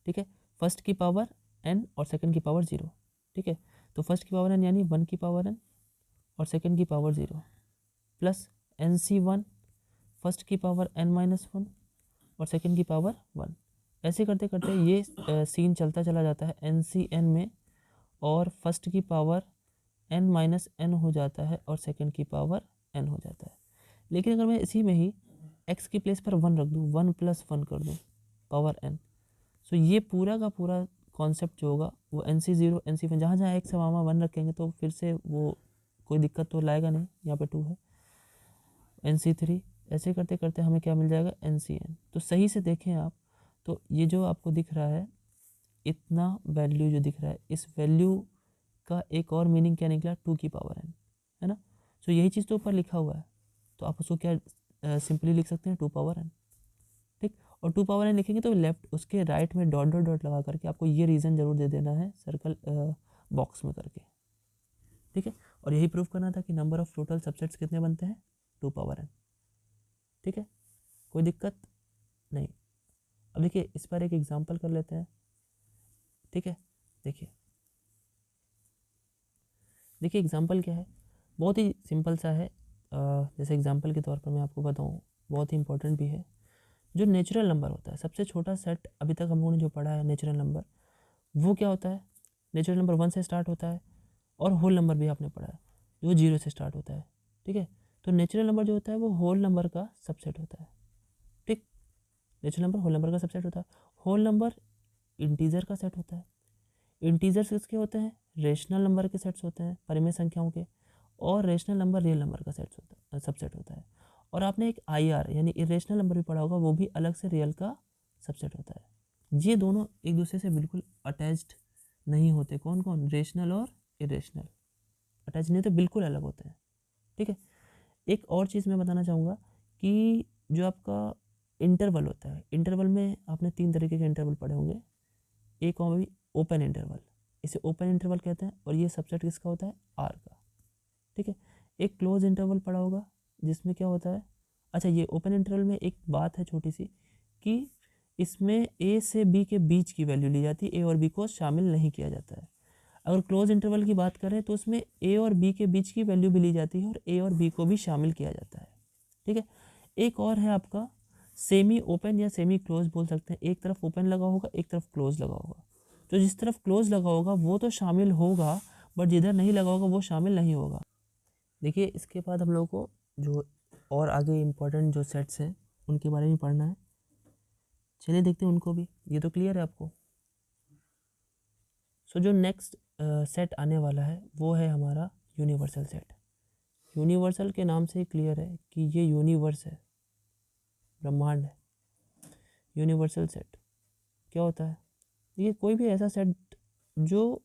S1: ठीक है, फर्स्ट की पावर n और सेकंड की पावर 0, ठीक है। तो फर्स्ट की पावर n यानी 1 की पावर n और सेकंड की पावर 0, प्लस NC1, फर्स्ट की पावर n माइनस 1 और सेकंड की पावर 1। ऐसे करते करते ये सीन चलता चला जाता है NCn में, और फर्स्ट की पावर n माइनस n हो जाता है और सेकंड की पावर n हो जाता है। लेकिन अगर मैं इसी में ही x की प्लेस पर 1 रख दूँ, 1 प्लस 1 कर दूँ पावर n, सो ये पूरा का पूरा कॉन्सेप्ट जो होगा वो NC0 NC1, जहाँ जहाँ x है वहाँ 1 रखेंगे तो फिर से वो कोई दिक्कत तो लाएगा नहीं। यहाँ पे 2 है, NC3, ऐसे करते करते हमें क्या मिल जाएगा? NCn। तो सही से देखें आप, तो ये जो आपको दिख रहा है, इतना वैल्यू जो दिख रहा है, इस वैल्यू का एक और मीनिंग क्या निकला? 2 की पावर n, है ना। सो यही चीज़ तो ऊपर लिखा हुआ है, तो आप उसको क्या सिंपली लिख सकते हैं? 2 पावर n, ठीक। और 2 पावर n लिखेंगे तो लेफ्ट उसके राइट में डॉट डॉट डॉट लगा करके आपको ये रीज़न जरूर दे देना है, सर्कल बॉक्स में करके, ठीक है। और यही प्रूव करना था कि नंबर ऑफ टोटल सबसेट्स कितने बनते हैं? 2 पावर n, ठीक है, कोई दिक्कत नहीं। अब देखिए, इस पर एक एग्जांपल कर लेते हैं, ठीक है। देखिए देखिए एग्जांपल क्या है, बहुत ही सिंपल सा है। जैसे एग्जांपल के तौर पर मैं आपको बताऊँ, बहुत ही इंपॉर्टेंट भी है। जो नेचुरल नंबर होता है, सबसे छोटा सेट अभी तक हम लोगों ने जो पढ़ा है नेचुरल नंबर, वो क्या होता है? नेचुरल नंबर 1 से स्टार्ट होता है, और होल नंबर भी आपने पढ़ा है जो 0 से स्टार्ट होता है, ठीक है। तो नेचुरल नंबर जो होता है वो होल नंबर का सबसेट होता है, ठीक। नेचुरल नंबर होल नंबर का सबसेट होता है। होल नंबर इंटीजर का सेट होता है। इंटीजर्स किसके होते हैं? रेशनल नंबर के सेट्स होते हैं, परिमेय संख्याओं के। और रेशनल नंबर रियल नंबर का सेट्स होता है, सबसेट होता है। और आपने एक IR यानी इरेशनल नंबर भी पढ़ा होगा, वो भी अलग से रियल का सबसेट होता है। ये दोनों एक दूसरे से बिल्कुल अटैच्ड नहीं होते। कौन कौन? रेशनल और इरेशनल अटैच नहीं होते, बिल्कुल अलग होते हैं। ठीक है। एक और चीज़ मैं बताना चाहूँगा कि जो आपका इंटरवल होता है, इंटरवल में आपने 3 तरीके के इंटरवल पढ़े होंगे। एक और भी ओपन इंटरवल, इसे ओपन इंटरवल कहते हैं, और ये सबसेट किसका होता है? R का। ठीक है। एक क्लोज इंटरवल पड़ा होगा जिसमें क्या होता है? अच्छा, ये ओपन इंटरवल में एक बात है छोटी सी कि इसमें A से B के बीच की वैल्यू ली जाती है, A और B को शामिल नहीं किया जाता है। अगर क्लोज इंटरवल की बात करें तो उसमें A और B के बीच की वैल्यू भी ली जाती है और A और B को भी शामिल किया जाता है। ठीक है। एक और है आपका सेमी ओपन या सेमी क्लोज बोल सकते हैं। एक तरफ ओपन लगा होगा, एक तरफ क्लोज लगा होगा। तो जिस तरफ क्लोज लगा होगा वो तो शामिल होगा, बट जिधर नहीं लगा होगा वो शामिल नहीं होगा। देखिए, इसके बाद हम लोगों को जो और आगे इम्पोर्टेंट जो सेट्स हैं उनके बारे में पढ़ना है। चलिए देखते हैं उनको भी। ये तो क्लियर है आपको। सो जो नेक्स्ट सेट आने वाला है वो है हमारा यूनिवर्सल सेट। यूनिवर्सल के नाम से ही क्लियर है कि ये यूनिवर्स है, ब्रह्मांड है। यूनिवर्सल सेट क्या होता है? ये कोई भी ऐसा सेट जो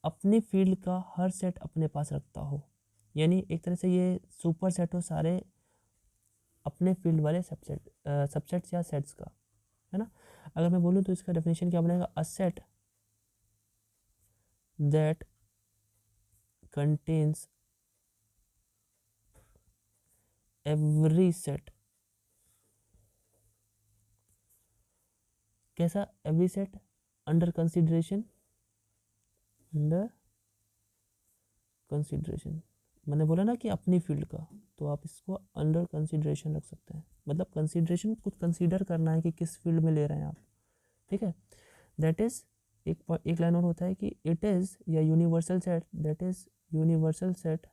S1: अपने फील्ड का हर सेट अपने पास रखता हो, यानी एक तरह से ये सुपर सेट हो सारे अपने फील्ड वाले सबसेट्स या सेट्स का, है ना। अगर मैं बोलूँ तो इसका डेफिनेशन क्या बनेगा? A set that contains every set. कैसा every set? Under consideration, under consideration मैंने बोला ना कि अपनी फील्ड का, तो आप इसको अंडर कंसिडरेशन रख सकते हैं। मतलब कंसिडरेशन कुछ कंसीडर करना है कि किस फील्ड में ले रहे हैं आप। ठीक है। दैट इज एक लाइन और होता है कि इट इज या universal set, that is universal set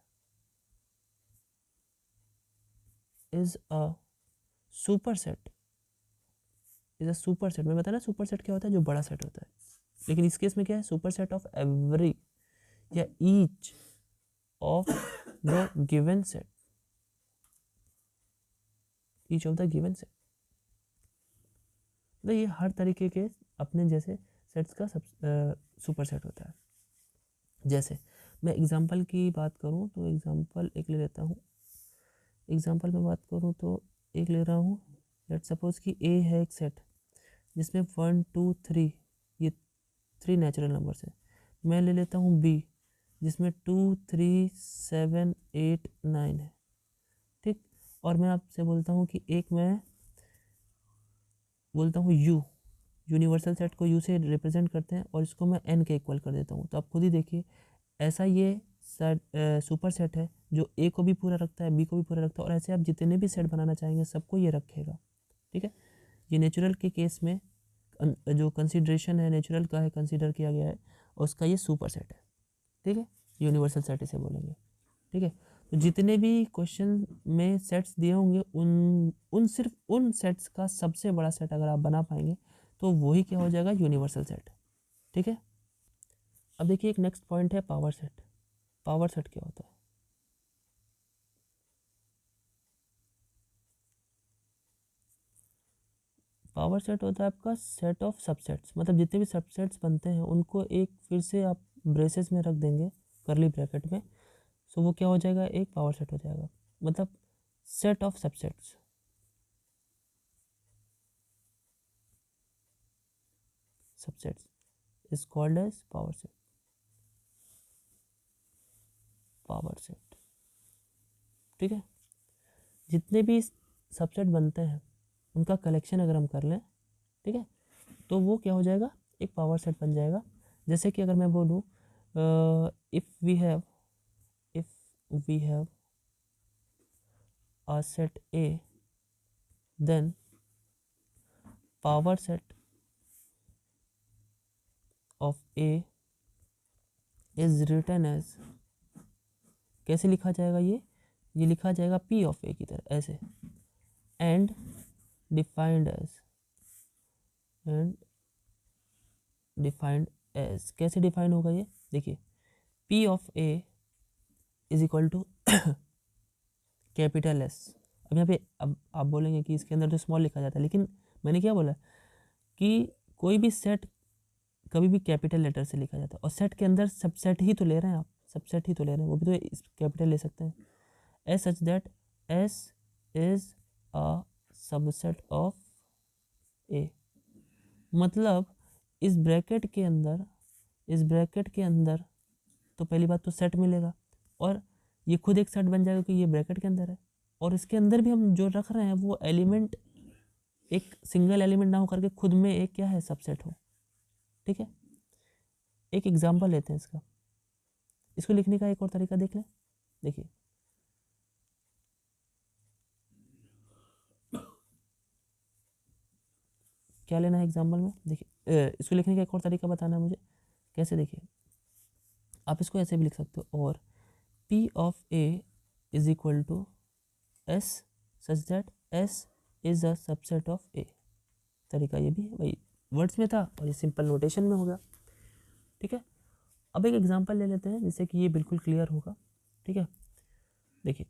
S1: is a super set, is a super set. मैं बताया ना सुपर सेट क्या होता है? जो बड़ा सेट होता है। लेकिन इस केस में क्या है? सुपर सेट ऑफ एवरी या each of the given set, each of the given set. तो ये हर तरीके के अपने जैसे सेट्स का सब सुपर सेट होता है। जैसे मैं एग्जांपल की बात करूं तो एग्जांपल एक ले लेता हूं। एग्जांपल में बात करूं तो एक ले रहा हूं। लेट सपोज कि A है एक सेट जिसमें 1 2 3 ये 3 नेचुरल नंबर्स है। मैं ले लेता हूँ B जिसमें 2 3 7 8 9 है। ठीक। और मैं आपसे बोलता हूँ कि एक मैं बोलता हूँ U, यूनिवर्सल सेट को U से रिप्रेजेंट करते हैं और इसको मैं N के इक्वल कर देता हूँ। तो आप खुद ही देखिए, ऐसा ये सेट सुपर सेट है जो A को भी पूरा रखता है, B को भी पूरा रखता है, और ऐसे आप जितने भी सेट बनाना चाहेंगे सबको ये रखेगा। ठीक है। ये नेचुरल के केस में जो कंसिडरेशन है नेचुरल का है, कंसिडर किया गया है, और उसका ये सुपर सेट है। ठीक है। यूनिवर्सल सेट इसे बोलेंगे। ठीक है। तो जितने भी क्वेश्चन में सेट्स दिए होंगे उन सिर्फ उन सेट्स का सबसे बड़ा सेट अगर आप बना पाएंगे तो वही क्या हो जाएगा? Universal set. ठीक है। अब देखिए एक नेक्स्ट पॉइंट है पावर सेट। पावर सेट क्या होता है? पावर सेट होता है आपका सेट ऑफ सबसेट्स। मतलब जितने भी सबसेट्स बनते हैं उनको एक फिर से आप ब्रेसेस में रख देंगे, करली ब्रैकेट में। सो वो क्या हो जाएगा? एक पावर सेट हो जाएगा। मतलब set of subsets, subsets is called as power set. Power set. ठीक है। जितने भी सबसेट बनते हैं उनका कलेक्शन अगर हम कर लें, ठीक है, तो वो क्या हो जाएगा? एक पावर सेट बन जाएगा। जैसे कि अगर मैं बोलूँ if we have a set A, then power set of A is written as, कैसे लिखा जाएगा? ये लिखा जाएगा P of A की तरह, ऐसे, and defined as and defined as, कैसे डिफाइन होगा ये देखिए, P of A is equal to capital S. अब यहाँ पे अब आप बोलेंगे कि इसके अंदर तो स्मॉल लिखा जाता है, लेकिन मैंने क्या बोला कि कोई भी सेट कभी भी कैपिटल लेटर से लिखा जाता है, और सेट के अंदर सबसेट ही तो ले रहे हैं आप, सबसेट ही तो ले रहे हैं, वो भी तो कैपिटल ले सकते हैं। S such that S is a subset of A, मतलब इस ब्रैकेट के अंदर, इस ब्रैकेट के अंदर तो पहली बात तो सेट मिलेगा, और ये खुद एक सेट बन जाएगा कि ये ब्रैकेट के अंदर है, और इसके अंदर भी हम जो रख रहे हैं वो एलिमेंट एक सिंगल एलिमेंट ना हो करके खुद में एक क्या है, सबसेट हो। ठीक है, एक एग्जांपल लेते हैं इसका, इसको लिखने का एक और तरीका देख लें। देखिए क्या लेना है एग्जांपल में, देखिए इसको लिखने का एक और तरीका बताना है मुझे कैसे। देखिए आप इसको ऐसे भी लिख सकते हो, और P of A is equal to S such that S is a subset of A। तरीका ये भी है भाई, वर्ड्स में था और ये सिंपल नोटेशन में हो गया। ठीक है, अब एक एग्जांपल ले लेते हैं जिससे कि ये बिल्कुल क्लियर होगा। ठीक है, देखिए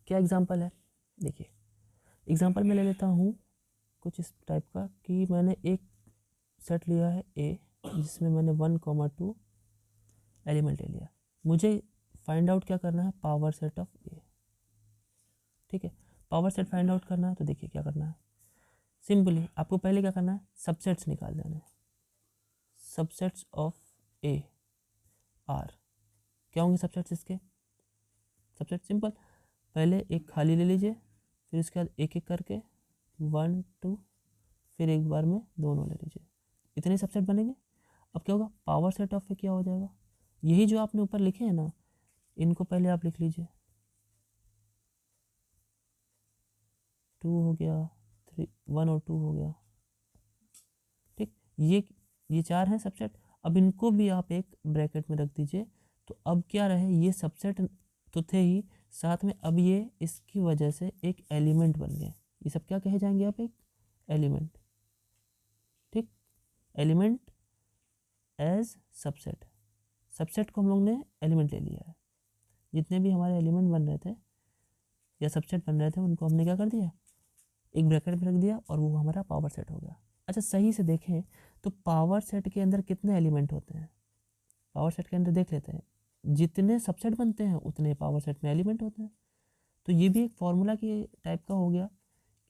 S1: क्या एग्जांपल है, देखिए एग्जांपल में ले लेता हूँ कुछ इस टाइप का कि मैंने एक सेट लिया है A, जिसमें मैंने 1, 2 एलिमेंट ले लिया, मुझे फाइंड आउट क्या करना है, पावर सेट ऑफ A। ठीक है, पावर सेट फाइंड आउट करना है, तो देखिए क्या करना है, सिंपली आपको पहले क्या करना है, सबसेट्स निकाल देना है। सबसेट्स ऑफ A आर, क्या होंगे सबसेट्स इसके, सबसेट सिंपल, पहले एक खाली ले लीजिए, फिर उसके बाद एक एक करके 1, 2, फिर एक बार में दोनों ले लीजिए, इतने सबसेट बनेंगे। अब क्या होगा, पावर सेट ऑफ ए क्या हो जाएगा, यही जो आपने ऊपर लिखे हैं ना, इनको पहले आप लिख लीजिए, 2 हो गया, 3, 1 और 2 हो गया। ठीक, ये 4 हैं सबसेट, अब इनको भी आप एक ब्रैकेट में रख दीजिए, तो अब क्या रहे, ये सबसेट तो थे ही, साथ में अब ये इसकी वजह से एक एलिमेंट बन गए, ये सब क्या कहे जाएंगे आप, एक एलिमेंट। ठीक, एलिमेंट एज सबसेट, सबसेट को हम लोग ने एलिमेंट ले लिया है, जितने भी हमारे एलिमेंट बन रहे थे या सबसेट बन रहे थे उनको हमने क्या कर दिया, एक ब्रैकेट में रख दिया, और वो हमारा पावर सेट हो गया। अच्छा सही से देखें तो पावर सेट के अंदर कितने एलिमेंट होते हैं, पावर सेट के अंदर देख लेते हैं, जितने सबसेट बनते हैं उतने पावर सेट में एलिमेंट होते हैं। तो ये भी एक फॉर्मूला की टाइप का हो गया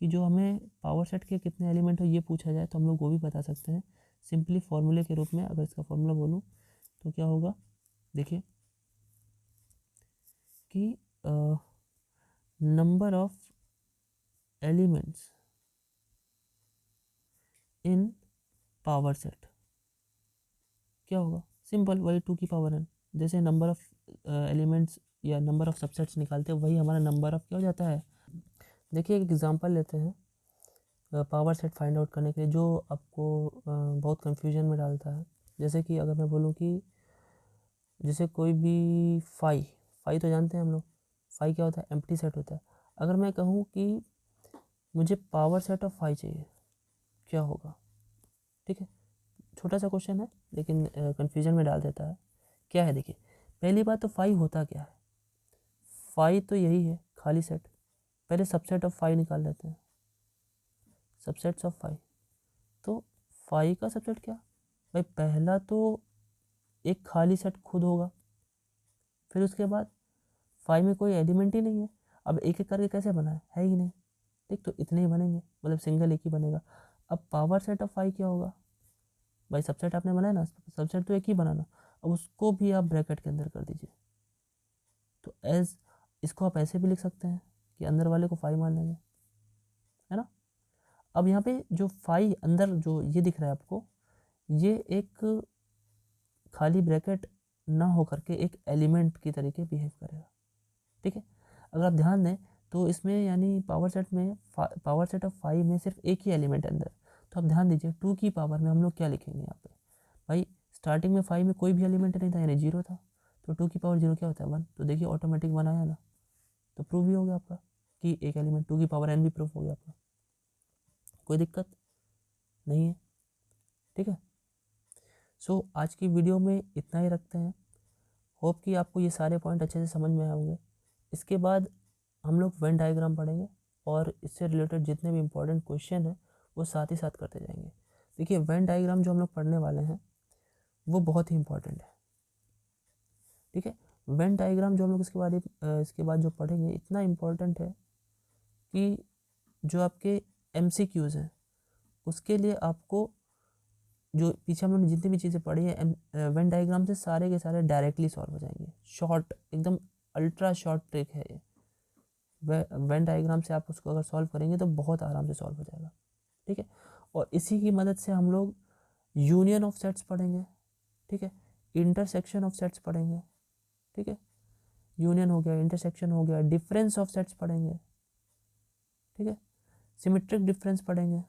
S1: कि जो हमें पावर सेट के कितने एलिमेंट हो ये पूछा जाए तो हम लोग वो भी बता सकते हैं सिंपली फॉर्मूले के रूप में। अगर इसका फॉर्मूला बोलूँ तो क्या होगा, देखिए कि number of elements in power set क्या होगा, सिंपल वही 2 की पावर n, जैसे नंबर ऑफ एलिमेंट्स या नंबर ऑफ सबसेट्स निकालते हैं वही हमारा नंबर ऑफ क्या हो जाता है। देखिए एक एग्जांपल लेते हैं पावर सेट फाइंड आउट करने के लिए, जो आपको बहुत कंफ्यूजन में डालता है। जैसे कि अगर मैं बोलूँ कि जैसे कोई भी फाई, फाई तो जानते हैं हम लोग, फाई क्या होता है, एम्प्टी सेट होता है। अगर मैं कहूँ कि मुझे पावर सेट ऑफ फाई चाहिए, क्या होगा। ठीक है, छोटा सा क्वेश्चन है लेकिन कन्फ्यूजन में डाल देता है। क्या है देखिए, पहली बात तो फाई होता क्या है, फाई तो यही है खाली सेट, पहले सबसेट ऑफ फाई निकाल लेते हैं, सबसेट्स ऑफ फाई, तो फाई का सबसेट क्या भाई, पहला तो एक खाली सेट खुद होगा, फिर उसके बाद फाई में कोई एलिमेंट ही नहीं है, अब एक एक करके कैसे बना है ही नहीं। ठीक, तो इतने ही बनेंगे, मतलब सिंगल एक ही बनेगा। अब पावर सेट ऑफ फाई क्या होगा भाई, सबसेट आपने बनाया ना, सबसेट तो एक ही बनाना, अब उसको भी आप ब्रैकेट के अंदर कर दीजिए। तो एज, इसको आप ऐसे भी लिख सकते हैं कि अंदर वाले को फाई मान लेंगे, है ना। अब यहाँ पे जो फाई अंदर जो ये दिख रहा है आपको, ये एक खाली ब्रैकेट ना हो करके एक एलिमेंट की तरीके बिहेव करेगा। ठीक है, अगर आप ध्यान दें तो इसमें यानी पावर सेट में पावर सेट ऑफ फाइव में सिर्फ एक ही एलिमेंट है अंदर, तो आप ध्यान दीजिए 2 की पावर में हम लोग क्या लिखेंगे यहाँ पे भाई, स्टार्टिंग में 5 में कोई भी एलिमेंट नहीं था यानी 0 था, तो 2 की पावर 0 क्या होता है 1, तो देखिए ऑटोमेटिक 1 आया ना, तो प्रूव भी हो गया आपका कि एक एलिमेंट 2 की पावर n भी प्रूफ हो गया आपका। कोई दिक्कत नहीं है, ठीक है। सो आज की वीडियो में इतना ही रखते हैं। होप कि आपको ये सारे पॉइंट अच्छे से समझ में आए होंगे। इसके बाद हम लोग वेन डायग्राम पढ़ेंगे और इससे रिलेटेड जितने भी इम्पोर्टेंट क्वेश्चन हैं वो साथ ही साथ करते जाएंगे। देखिए वेन डायग्राम जो हम लोग पढ़ने वाले हैं वो बहुत ही इम्पोर्टेंट है, ठीक है। वेन डायग्राम जो हम लोग इसके बाद जो पढ़ेंगे इतना इम्पोर्टेंट है कि जो आपके MCQs हैं उसके लिए आपको जो पीछे हमने जितनी भी चीज़ें पढ़ी है वेन डायग्राम से सारे के सारे डायरेक्टली सॉल्व हो जाएंगे। शॉर्ट एकदम अल्ट्रा शॉर्ट ट्रिक है ये। वेन डायग्राम से आप उसको अगर सॉल्व करेंगे तो बहुत आराम से सॉल्व हो जाएगा, ठीक है। और इसी की मदद से हम लोग यूनियन ऑफ सेट्स पढ़ेंगे, ठीक है। इंटरसेक्शन ऑफ सेट्स पढ़ेंगे, ठीक है। यूनियन हो गया, इंटरसेक्शन हो गया, डिफरेंस ऑफ सेट्स पढ़ेंगे, ठीक है। सिमेट्रिक डिफरेंस पढ़ेंगे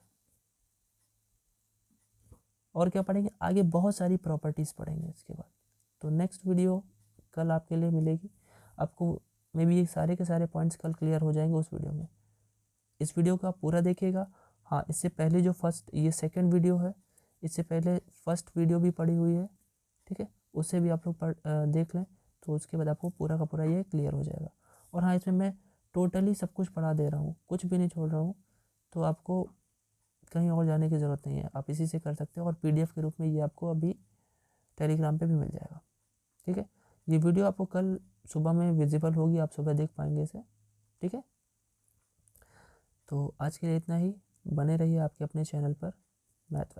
S1: और क्या पढ़ेंगे आगे, बहुत सारी प्रॉपर्टीज़ पढ़ेंगे इसके बाद। तो नेक्स्ट वीडियो कल आपके लिए मिलेगी। आपको मे बी ये सारे के सारे पॉइंट्स कल क्लियर हो जाएंगे उस वीडियो में। इस वीडियो को आप पूरा देखिएगा। हाँ, इससे पहले जो ये सेकंड वीडियो है, इससे पहले फर्स्ट वीडियो भी पड़ी हुई है, ठीक है। उससे भी आप लोग देख लें तो उसके बाद आपको पूरा का पूरा ये क्लियर हो जाएगा। और हाँ, इसमें मैं टोटली सब कुछ पढ़ा दे रहा हूँ, कुछ भी नहीं छोड़ रहा हूँ, तो आपको कहीं और जाने की ज़रूरत नहीं है, आप इसी से कर सकते हो। और PDF के रूप में ये आपको अभी टेलीग्राम पे भी मिल जाएगा, ठीक है। ये वीडियो आपको कल सुबह में विजिबल होगी, आप सुबह देख पाएंगे इसे, ठीक है। तो आज के लिए इतना ही। बने रहिए आपके अपने चैनल पर मैथ।